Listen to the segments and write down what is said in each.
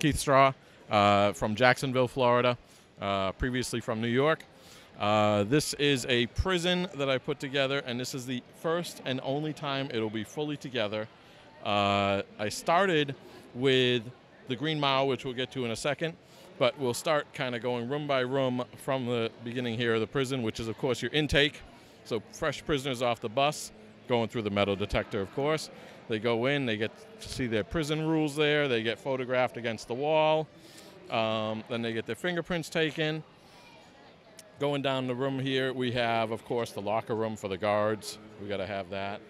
Keith Straw from Jacksonville, Florida, previously from New York. This is a prison that I put together, and this is the first and only time it'll be fully together. I started with the Green Mile, which we'll get to in a second, but we'll start kind of going room by room from the beginning here of the prison, which is, of course, your intake. So fresh prisoners off the bus, going through the metal detector, of course. They go in, they get to see their prison rules there, they get photographed against the wall, then they get their fingerprints taken. Going down the room here, we have, of course, the locker room for the guards. We got to have that.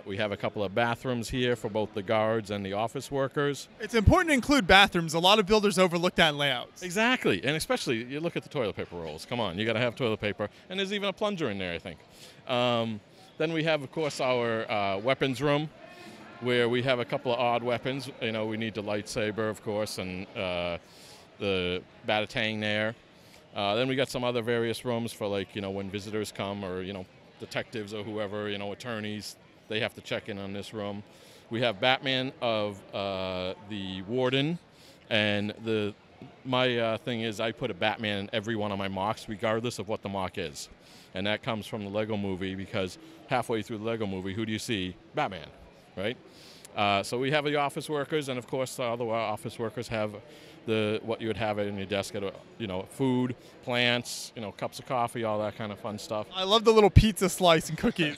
We have a couple of bathrooms here for both the guards and the office workers. It's important to include bathrooms. A lot of builders overlook that in layouts. Exactly, and especially you look at the toilet paper rolls. Come on, you got to have toilet paper, and there's even a plunger in there, I think. Then we have, of course, our weapons room, where we have a couple of odd weapons. You know, we need the lightsaber, of course, and the batatang there. Then we got some other various rooms for, like, you know, when visitors come, or, you know, detectives or whoever, you know, attorneys, they have to check in on this room. We have Batman of the Warden, and my thing is I put a Batman in every one of my mocks, regardless of what the mock is. And that comes from the Lego movie, because halfway through the Lego movie, who do you see? Batman, right? So we have the office workers, and of course all the office workers have what you would have in your desk at you know, food, plants, you know, cups of coffee, all that kind of fun stuff. I love the little pizza slice and cookies.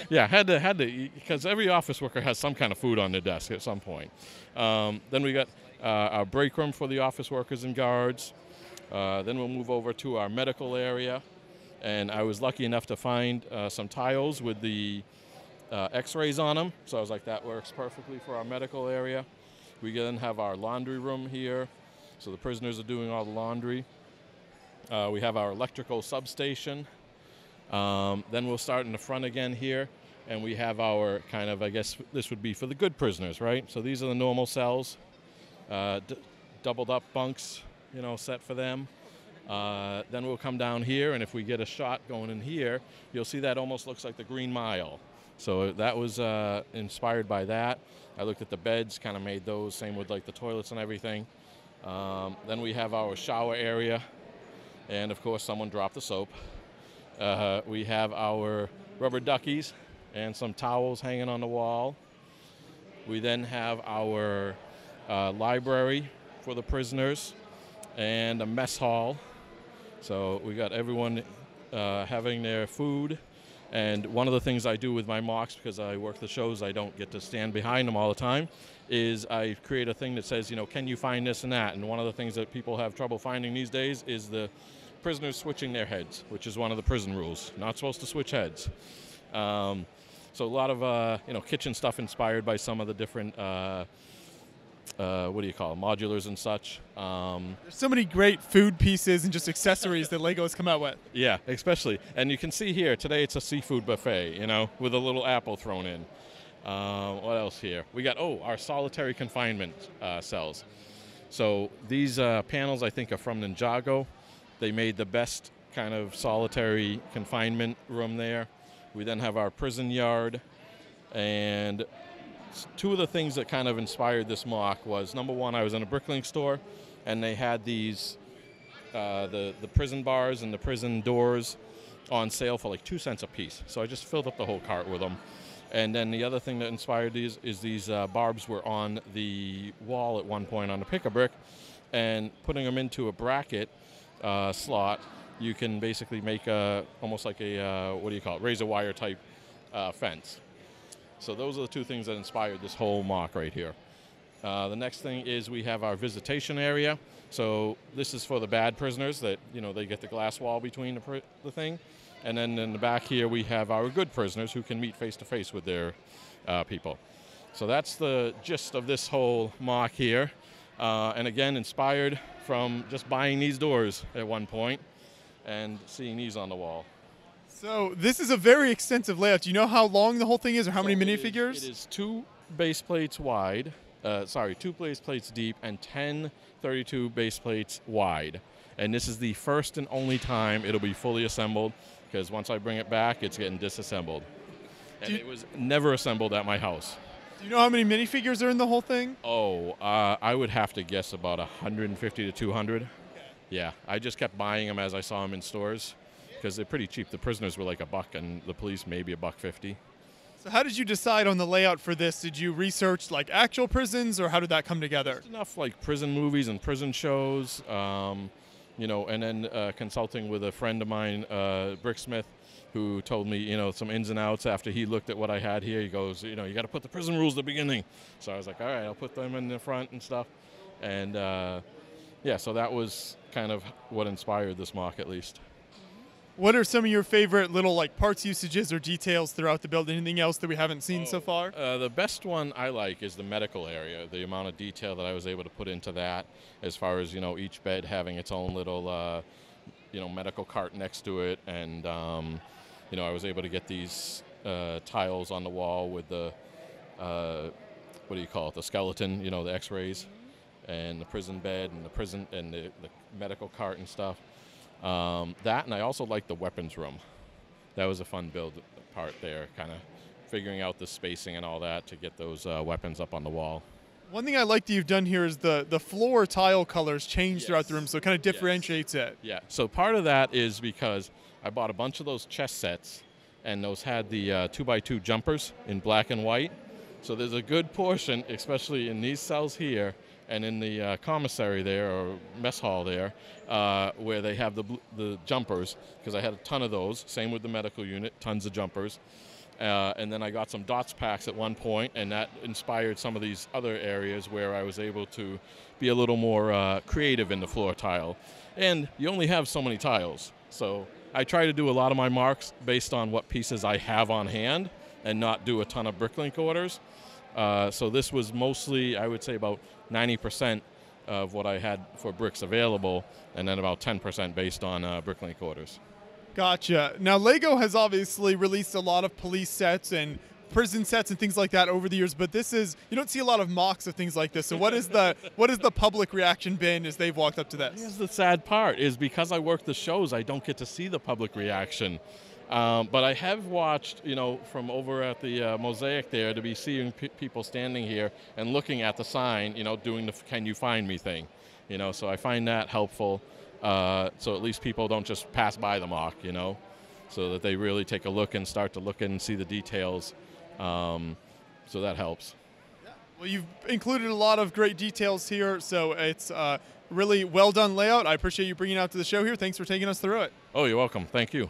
Yeah, had to because every office worker has some kind of food on their desk at some point. Then we got our break room for the office workers and guards. Then we'll move over to our medical area, and I was lucky enough to find some tiles with the x-rays on them, so I was like, that works perfectly for our medical area. We then have our laundry room here, so the prisoners are doing all the laundry. We have our electrical substation. Then we'll start in the front again here, and we have our kind of, I guess this would be for the good prisoners, right? So these are the normal cells, doubled up bunks, you know, set for them. Then we'll come down here, and if we get a shot going in here, you'll see that almost looks like the Green Mile. So that was inspired by that. I looked at the beds, kind of made those, same with like the toilets and everything. Then we have our shower area, and of course someone dropped the soap. We have our rubber duckies and some towels hanging on the wall. We then have our library for the prisoners and a mess hall. So we got everyone having their food. And one of the things I do with my mocks, because I work the shows, I don't get to stand behind them all the time, is I create a thing that says, you know, can you find this and that? And one of the things that people have trouble finding these days is the prisoners switching their heads, which is one of the prison rules. Not supposed to switch heads. So a lot of, you know, kitchen stuff inspired by some of the different, what do you call them, modulars and such. There's so many great food pieces and just accessories that Lego has come out with. Yeah, especially. And you can see here, today it's a seafood buffet, you know, with a little apple thrown in. What else here? We got, our solitary confinement cells. So these panels, I think, are from Ninjago. They made the best kind of solitary confinement room there. We then have our prison yard, and two of the things that kind of inspired this mock was, number one, I was in a bricklink store, and they had these, the prison bars and the prison doors on sale for like 2 cents a piece. So I just filled up the whole cart with them. And then the other thing that inspired these is these barbs were on the wall at one point on the pick-a-brick, and putting them into a bracket slot, you can basically make almost like a, what do you call it, razor wire type fence. So those are the two things that inspired this whole mock right here. The next thing is we have our visitation area. So this is for the bad prisoners that, you know, they get the glass wall between the thing. And then in the back here we have our good prisoners who can meet face-to-face with their people. So that's the gist of this whole mock here. And again, inspired from just buying these doors at one point and seeing these on the wall. So this is a very extensive layout. Do you know how long the whole thing is, or how many minifigures? It is 2 base plates wide. 2 base plates deep and 10 32 base plates wide. And this is the first and only time it'll be fully assembled, because once I bring it back, it's getting disassembled. And it was never assembled at my house. Do you know how many minifigures are in the whole thing? Oh, I would have to guess about 150 to 200. Yeah, I just kept buying them as I saw them in stores because they're pretty cheap. The prisoners were like $1 and the police maybe $1.50. So how did you decide on the layout for this? Did you research like actual prisons, or how did that come together? Just enough like prison movies and prison shows, you know, and then consulting with a friend of mine, Bricksmith, who told me, you know, some ins and outs after he looked at what I had here. He goes, you know, you got to put the prison rules at the beginning. So I was like, all right, I'll put them in the front and stuff. And yeah, so that was kind of what inspired this mock, at least. What are some of your favorite little like parts usages or details throughout the build? Anything else that we haven't seen so far? The best one I like is the medical area. The amount of detail that I was able to put into that, as far as, you know, each bed having its own little, you know, medical cart next to it, and you know, I was able to get these tiles on the wall with the what do you call it? The skeleton, you know, the X-rays, and the prison bed, and the prison and the medical cart and stuff. That, and I also like the weapons room. That was a fun build part there, kind of figuring out the spacing and all that to get those weapons up on the wall. One thing I like that you've done here is the floor tile colors change throughout the room, so it kind of differentiates it. Yeah, so part of that is because I bought a bunch of those chess sets, and those had the 2x2 jumpers in black and white. So there's a good portion, especially in these cells here, and in the commissary there, or mess hall there, where they have the jumpers, because I had a ton of those. Same with the medical unit, tons of jumpers. And then I got some dots packs at one point, and that inspired some of these other areas where I was able to be a little more creative in the floor tile. And you only have so many tiles, so I try to do a lot of my marks based on what pieces I have on hand and not do a ton of bricklink orders. So this was mostly, I would say, about 90% of what I had for bricks available, and then about 10% based on bricklink orders. Gotcha. Now, Lego has obviously released a lot of police sets and prison sets and things like that over the years, but this is, you don't see a lot of mocks of things like this. So what is the public reaction been as they've walked up to this? Here's the sad part, is because I work the shows, I don't get to see the public reaction. But I have watched, you know, from over at the Mosaic there, to be seeing people standing here and looking at the sign, you know, doing the "Can you find me" thing, you know. So I find that helpful. So at least people don't just pass by the mock, you know, so that they really take a look and start to look and see the details. So that helps. Yeah. Well, you've included a lot of great details here, so it's really well done layout. I appreciate you bringing it out to the show here. Thanks for taking us through it. Oh, you're welcome. Thank you.